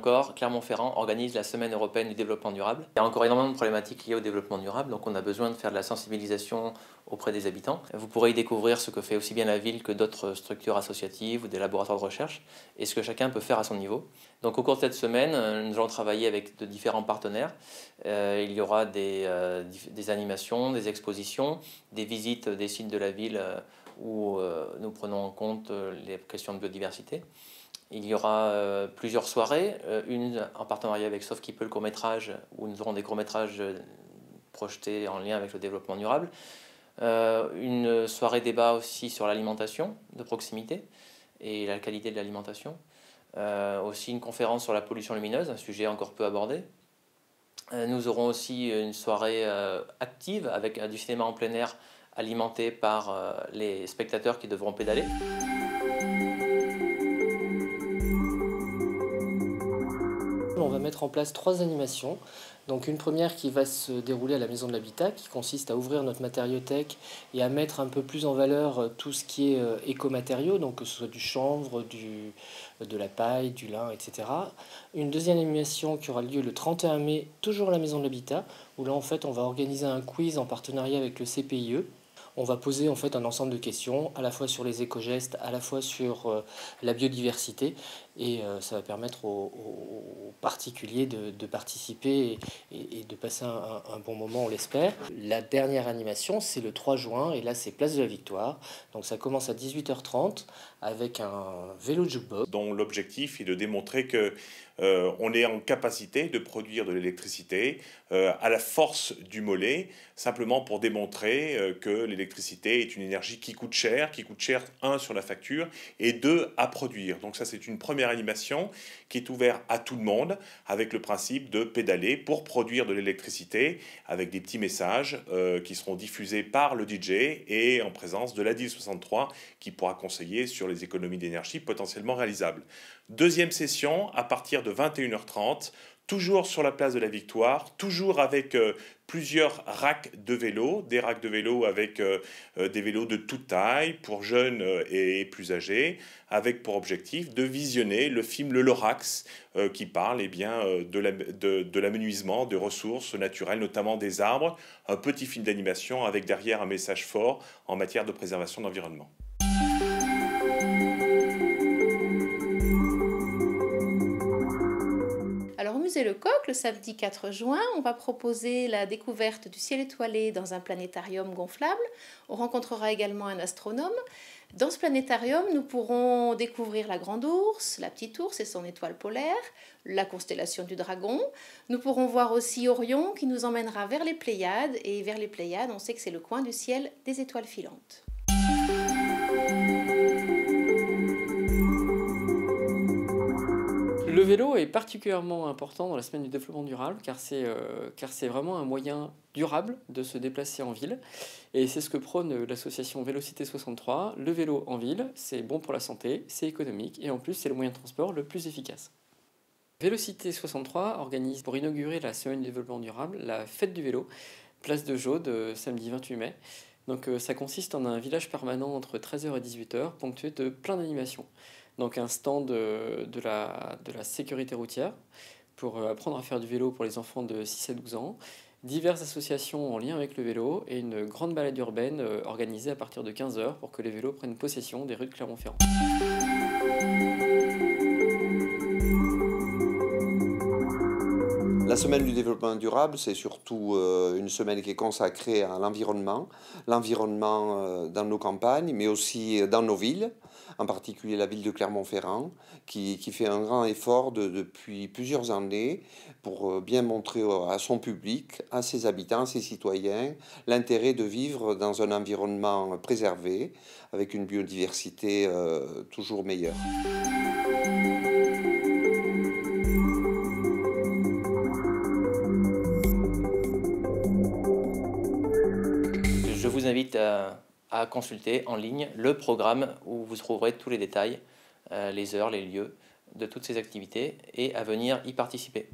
encore, Clermont-Ferrand organise la Semaine européenne du développement durable. Il y a encore énormément de problématiques liées au développement durable, donc on a besoin de faire de la sensibilisation auprès des habitants. Vous pourrez y découvrir ce que fait aussi bien la ville que d'autres structures associatives ou des laboratoires de recherche et ce que chacun peut faire à son niveau. Donc au cours de cette semaine, nous allons travailler avec de différents partenaires. Il y aura des animations, des expositions, des visites des sites de la ville où nous prenons en compte les questions de biodiversité. Il y aura plusieurs soirées, une en partenariat avec Sauve qui peut, le court-métrage, où nous aurons des courts-métrages projetés en lien avec le développement durable. Une soirée débat aussi sur l'alimentation de proximité et la qualité de l'alimentation. Aussi une conférence sur la pollution lumineuse, un sujet encore peu abordé. Nous aurons aussi une soirée active avec du cinéma en plein air alimenté par les spectateurs qui devront pédaler. On va mettre en place 3 animations. Donc une première qui va se dérouler à la Maison de l'Habitat, qui consiste à ouvrir notre matériothèque et à mettre un peu plus en valeur tout ce qui est écomatériaux, donc que ce soit du chanvre, de la paille, du lin, etc. Une deuxième animation qui aura lieu le 31 mai, toujours à la Maison de l'Habitat, où là en fait on va organiser un quiz en partenariat avec le CPIE. On va poser en fait un ensemble de questions, à la fois sur les éco-gestes, à la fois sur la biodiversité, et ça va permettre aux particuliers de participer et de passer un bon moment, on l'espère. La dernière animation, c'est le 3 juin, et là c'est Place de la Victoire. Donc ça commence à 18h30 avec un vélo jukebox. Dont l'objectif est de démontrer que on est en capacité de produire de l'électricité à la force du mollet, simplement pour démontrer que l'électricité est une énergie qui coûte cher, un sur la facture et deux à produire. Donc ça c'est une première animation qui est ouverte à tout le monde avec le principe de pédaler pour produire de l'électricité avec des petits messages qui seront diffusés par le DJ et en présence de l'ADIL 63 qui pourra conseiller sur les économies d'énergie potentiellement réalisables. Deuxième session à partir de 21h30, toujours sur la place de la Victoire, toujours avec plusieurs racks de vélos, des racks de vélos avec des vélos de toute taille, pour jeunes et plus âgés, avec pour objectif de visionner le film Le Lorax, qui parle de l'amenuisement de ressources naturelles, notamment des arbres, un petit film d'animation avec derrière un message fort en matière de préservation de l'environnement. Alors au musée Lecoq, le samedi 4 juin, on va proposer la découverte du ciel étoilé dans un planétarium gonflable. On rencontrera également un astronome. Dans ce planétarium, nous pourrons découvrir la grande ours, la petite ours et son étoile polaire, la constellation du Dragon. Nous pourrons voir aussi Orion qui nous emmènera vers les Pléiades. Et vers les Pléiades, on sait que c'est le coin du ciel des étoiles filantes. Le vélo est particulièrement important dans la semaine du développement durable car c'est vraiment un moyen durable de se déplacer en ville. Et c'est ce que prône l'association Vélocité 63. Le vélo en ville, c'est bon pour la santé, c'est économique et en plus c'est le moyen de transport le plus efficace. Vélocité 63 organise pour inaugurer la semaine du développement durable la fête du vélo, place de Jaude, samedi 28 mai. Donc ça consiste en un village permanent entre 13h et 18h, ponctué de plein d'animations. Donc un stand de la sécurité routière pour apprendre à faire du vélo pour les enfants de 6 à 12 ans, diverses associations en lien avec le vélo et une grande balade urbaine organisée à partir de 15h pour que les vélos prennent possession des rues de Clermont-Ferrand. La semaine du développement durable, c'est surtout une semaine qui est consacrée à l'environnement dans nos campagnes, mais aussi dans nos villes, en particulier la ville de Clermont-Ferrand, qui fait un grand effort depuis plusieurs années pour bien montrer à son public, à ses habitants, à ses citoyens, l'intérêt de vivre dans un environnement préservé, avec une biodiversité toujours meilleure. Je vous invite à consulter en ligne le programme où vous trouverez tous les détails, les heures, les lieux de toutes ces activités et à venir y participer.